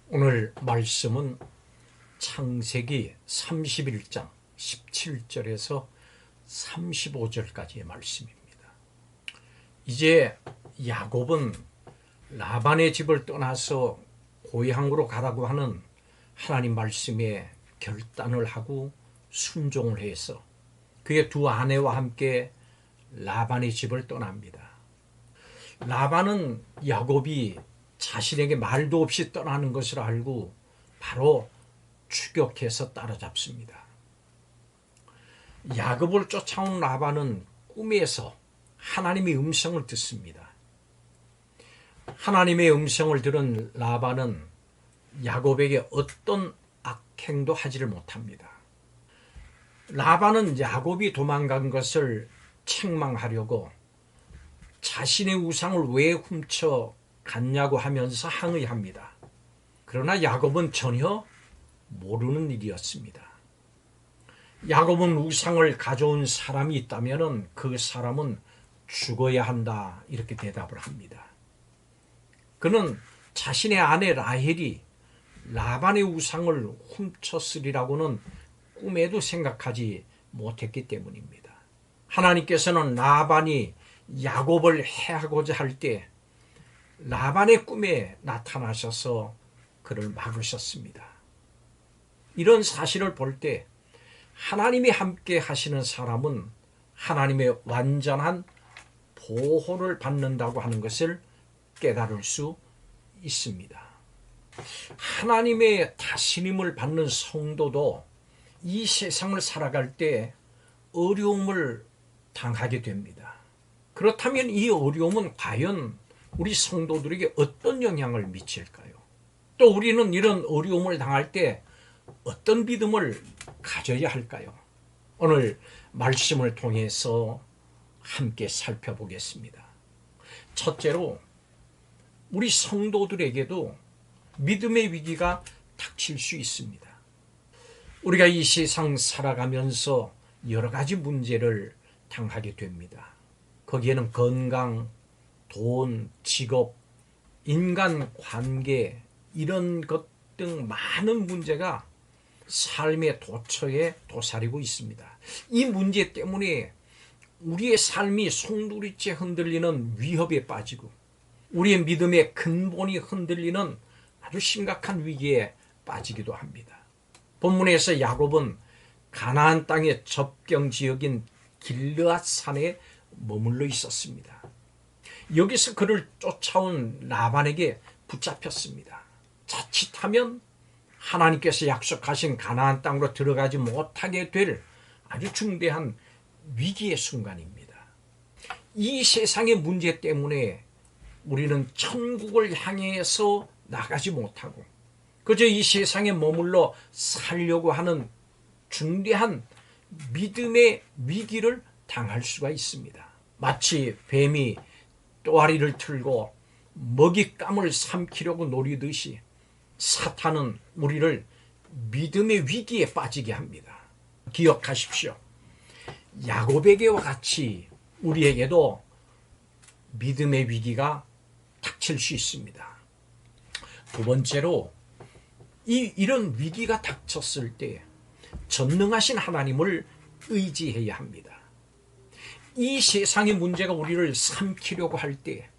오늘 말씀은 창세기 31장 17절에서 35절까지의 말씀입니다. 이제 야곱은 라반의 집을 떠나서 고향으로 가라고 하는 하나님 말씀에 결단을 하고 순종을 해서 그의 두 아내와 함께 라반의 집을 떠납니다. 라반은 야곱이 자신에게 말도 없이 떠나는 것을 알고 바로 추격해서 따라잡습니다. 야곱을 쫓아온 라반은 꿈에서 하나님의 음성을 듣습니다. 하나님의 음성을 들은 라반은 야곱에게 어떤 악행도 하지를 못합니다. 라반은 야곱이 도망간 것을 책망하려고 자신의 우상을 왜 훔쳐 갔냐고 하면서 항의합니다. 그러나 야곱은 전혀 모르는 일이었습니다. 야곱은 우상을 가져온 사람이 있다면 그 사람은 죽어야 한다, 이렇게 대답을 합니다. 그는 자신의 아내 라헬이 라반의 우상을 훔쳤으리라고는 꿈에도 생각하지 못했기 때문입니다. 하나님께서는 라반이 야곱을 해하고자 할 때 라반의 꿈에 나타나셔서 그를 막으셨습니다. 이런 사실을 볼 때 하나님이 함께 하시는 사람은 하나님의 완전한 보호를 받는다고 하는 것을 깨달을 수 있습니다. 하나님의 다스림을 받는 성도도 이 세상을 살아갈 때 어려움을 당하게 됩니다. 그렇다면 이 어려움은 과연 우리 성도들에게 어떤 영향을 미칠까요? 또 우리는 이런 어려움을 당할 때 어떤 믿음을 가져야 할까요? 오늘 말씀을 통해서 함께 살펴보겠습니다. 첫째로 우리 성도들에게도 믿음의 위기가 닥칠 수 있습니다. 우리가 이 세상 살아가면서 여러 가지 문제를 당하게 됩니다. 거기에는 건강, 돈, 직업, 인간관계 이런 것 등 많은 문제가 삶의 도처에 도사리고 있습니다. 이 문제 때문에 우리의 삶이 송두리째 흔들리는 위협에 빠지고 우리의 믿음의 근본이 흔들리는 아주 심각한 위기에 빠지기도 합니다. 본문에서 야곱은 가나안 땅의 접경 지역인 길르앗 산에 머물러 있었습니다. 여기서 그를 쫓아온 라반에게 붙잡혔습니다. 자칫하면 하나님께서 약속하신 가나안 땅으로 들어가지 못하게 될 아주 중대한 위기의 순간입니다. 이 세상의 문제 때문에 우리는 천국을 향해서 나가지 못하고 그저 이 세상에 머물러 살려고 하는 중대한 믿음의 위기를 당할 수가 있습니다. 마치 뱀이 또아리를 틀고 먹잇감을 삼키려고 노리듯이 사탄은 우리를 믿음의 위기에 빠지게 합니다. 기억하십시오. 야곱에게와 같이 우리에게도 믿음의 위기가 닥칠 수 있습니다. 두 번째로 이런 위기가 닥쳤을 때 전능하신 하나님을 의지해야 합니다. 이 세상의 문제가 우리를 삼키려고 할 때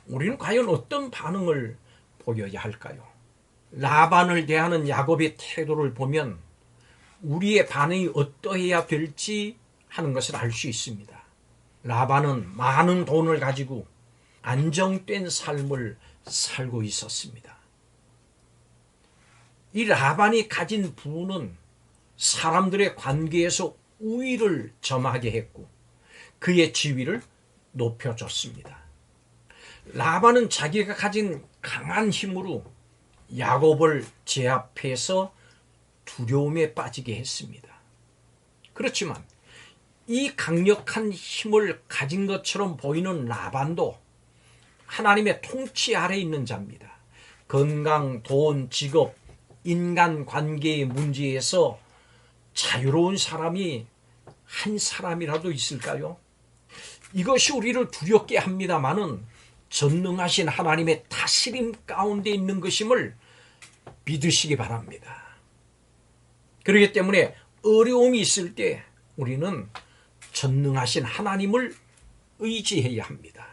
우리는 과연 어떤 반응을 보여야 할까요? 라반을 대하는 야곱의 태도를 보면 우리의 반응이 어떠해야 될지 하는 것을 알 수 있습니다. 라반은 많은 돈을 가지고 안정된 삶을 살고 있었습니다. 이 라반이 가진 부는 사람들의 관계에서 우위를 점하게 했고 그의 지위를 높여줬습니다. 라반은 자기가 가진 강한 힘으로 야곱을 제압해서 두려움에 빠지게 했습니다. 그렇지만 이 강력한 힘을 가진 것처럼 보이는 라반도 하나님의 통치 아래 있는 자입니다. 건강, 돈, 직업, 인간관계의 문제에서 자유로운 사람이 한 사람이라도 있을까요? 이것이 우리를 두렵게 합니다마는 전능하신 하나님의 다스림 가운데 있는 것임을 믿으시기 바랍니다. 그렇기 때문에 어려움이 있을 때 우리는 전능하신 하나님을 의지해야 합니다.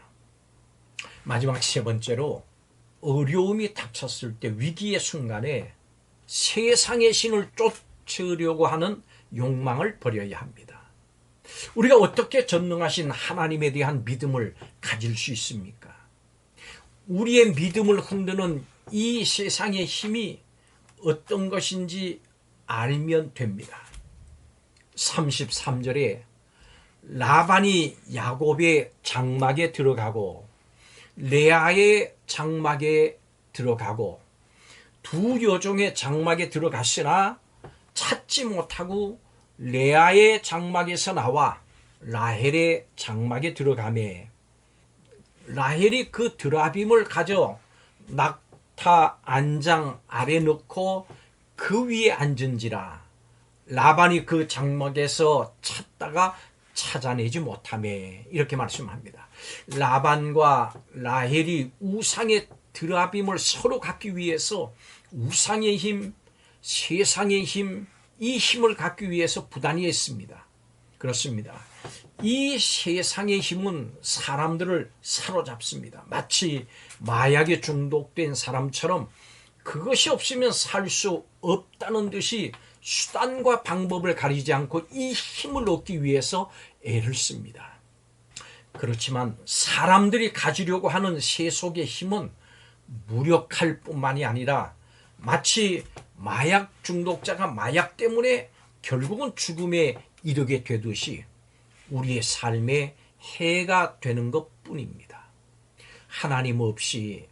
마지막 세 번째로, 어려움이 닥쳤을 때, 위기의 순간에 세상의 신을 쫓으려고 하는 욕망을 버려야 합니다. 우리가 어떻게 전능하신 하나님에 대한 믿음을 가질 수 있습니까? 우리의 믿음을 흔드는 이 세상의 힘이 어떤 것인지 알면 됩니다. 33절에 라반이 야곱의 장막에 들어가고 레아의 장막에 들어가고 두 여종의 장막에 들어갔으나 찾지 못하고 레아의 장막에서 나와 라헬의 장막에 들어가매 라헬이 그 드라빔을 가져 낙타 안장 아래 넣고 그 위에 앉은지라 라반이 그 장막에서 찾다가 찾아내지 못하매, 이렇게 말씀합니다. 라반과 라헬이 우상의 드라빔을 서로 갖기 위해서 우상의 힘, 세상의 힘, 이 힘을 갖기 위해서 부단히 했습니다. 그렇습니다. 이 세상의 힘은 사람들을 사로잡습니다. 마치 마약에 중독된 사람처럼 그것이 없으면 살 수 없다는 듯이 수단과 방법을 가리지 않고 이 힘을 얻기 위해서 애를 씁니다. 그렇지만 사람들이 가지려고 하는 세속의 힘은 무력할 뿐만이 아니라 마치 마약 중독자가 마약 때문에 결국은 죽음에 이르게 되듯이 우리의 삶에 해가 되는 것뿐입니다. 하나님 없이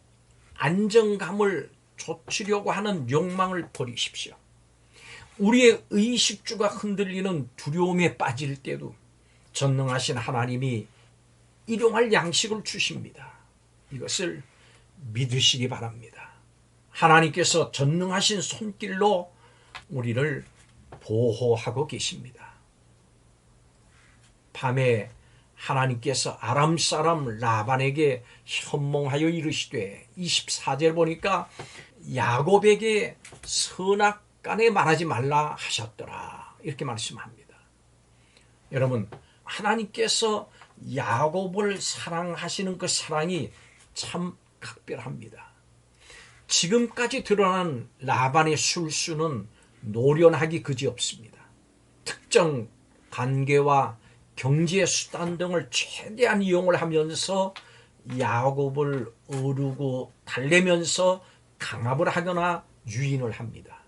안정감을 좇으려고 하는 욕망을 버리십시오. 우리의 의식주가 흔들리는 두려움에 빠질 때도 전능하신 하나님이 일용할 양식을 주십니다. 이것을 믿으시기 바랍니다. 하나님께서 전능하신 손길로 우리를 보호하고 계십니다. 밤에 하나님께서 아람 사람 라반에게 현몽하여 이르시되, 24절 보니까 야곱에게 선악간에 말하지 말라 하셨더라, 이렇게 말씀합니다. 여러분, 하나님께서 야곱을 사랑하시는 그 사랑이 참 각별합니다. 지금까지 드러난 라반의 술수는 노련하기 그지없습니다. 특정 관계와 경제 수단 등을 최대한 이용을 하면서 야곱을 어루고 달래면서 강압을 하거나 유인을 합니다.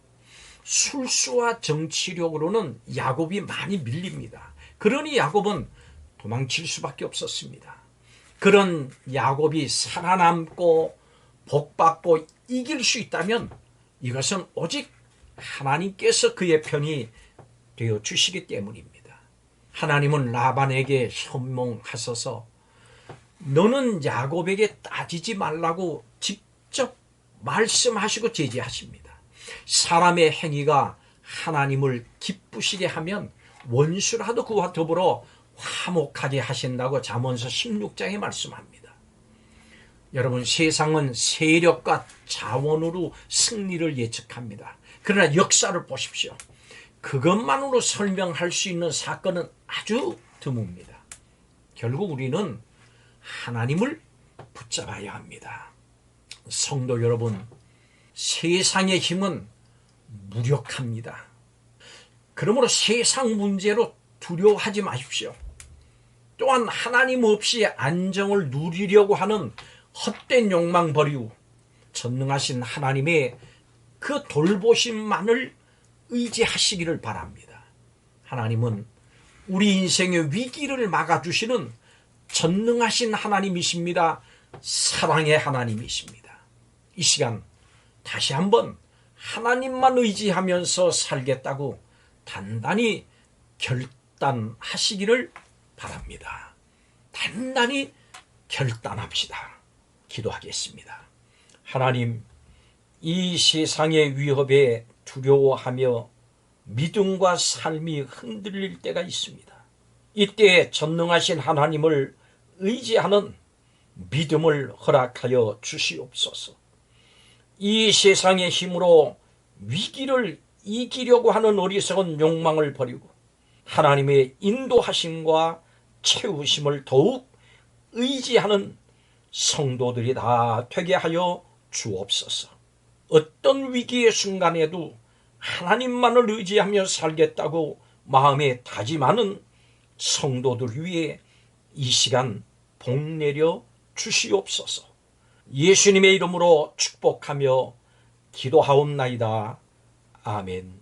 술수와 정치력으로는 야곱이 많이 밀립니다. 그러니 야곱은 도망칠 수밖에 없었습니다. 그런 야곱이 살아남고 복받고 이길 수 있다면 이것은 오직 하나님께서 그의 편이 되어 주시기 때문입니다. 하나님은 라반에게 현몽하셔서 너는 야곱에게 따지지 말라고 직접 말씀하시고 제지하십니다. 사람의 행위가 하나님을 기쁘시게 하면 원수라도 그와 더불어 화목하게 하신다고 잠언서 16장에 말씀합니다. 여러분, 세상은 세력과 자원으로 승리를 예측합니다. 그러나 역사를 보십시오. 그것만으로 설명할 수 있는 사건은 아주 드뭅니다. 결국 우리는 하나님을 붙잡아야 합니다. 성도 여러분, 세상의 힘은 무력합니다. 그러므로 세상 문제로 두려워하지 마십시오. 또한 하나님 없이 안정을 누리려고 하는 헛된 욕망 버리고 전능하신 하나님의 그 돌보심만을 의지하시기를 바랍니다. 하나님은 우리 인생의 위기를 막아주시는 전능하신 하나님이십니다. 사랑의 하나님이십니다. 이 시간 다시 한번 하나님만 의지하면서 살겠다고 단단히 결단하시기를 바랍니다. 단단히 결단합시다. 기도하겠습니다. 하나님, 이 세상의 위협에 두려워하며 믿음과 삶이 흔들릴 때가 있습니다. 이때 전능하신 하나님을 의지하는 믿음을 허락하여 주시옵소서. 이 세상의 힘으로 위기를 이기려고 하는 어리석은 욕망을 버리고 하나님의 인도하심과 채우심을 더욱 의지하는 성도들이 다 되게 하여 주옵소서. 어떤 위기의 순간에도 하나님만을 의지하며 살겠다고 마음에 다짐하는 성도들 위해 이 시간 복 내려 주시옵소서. 예수님의 이름으로 축복하며 기도하옵나이다. 아멘.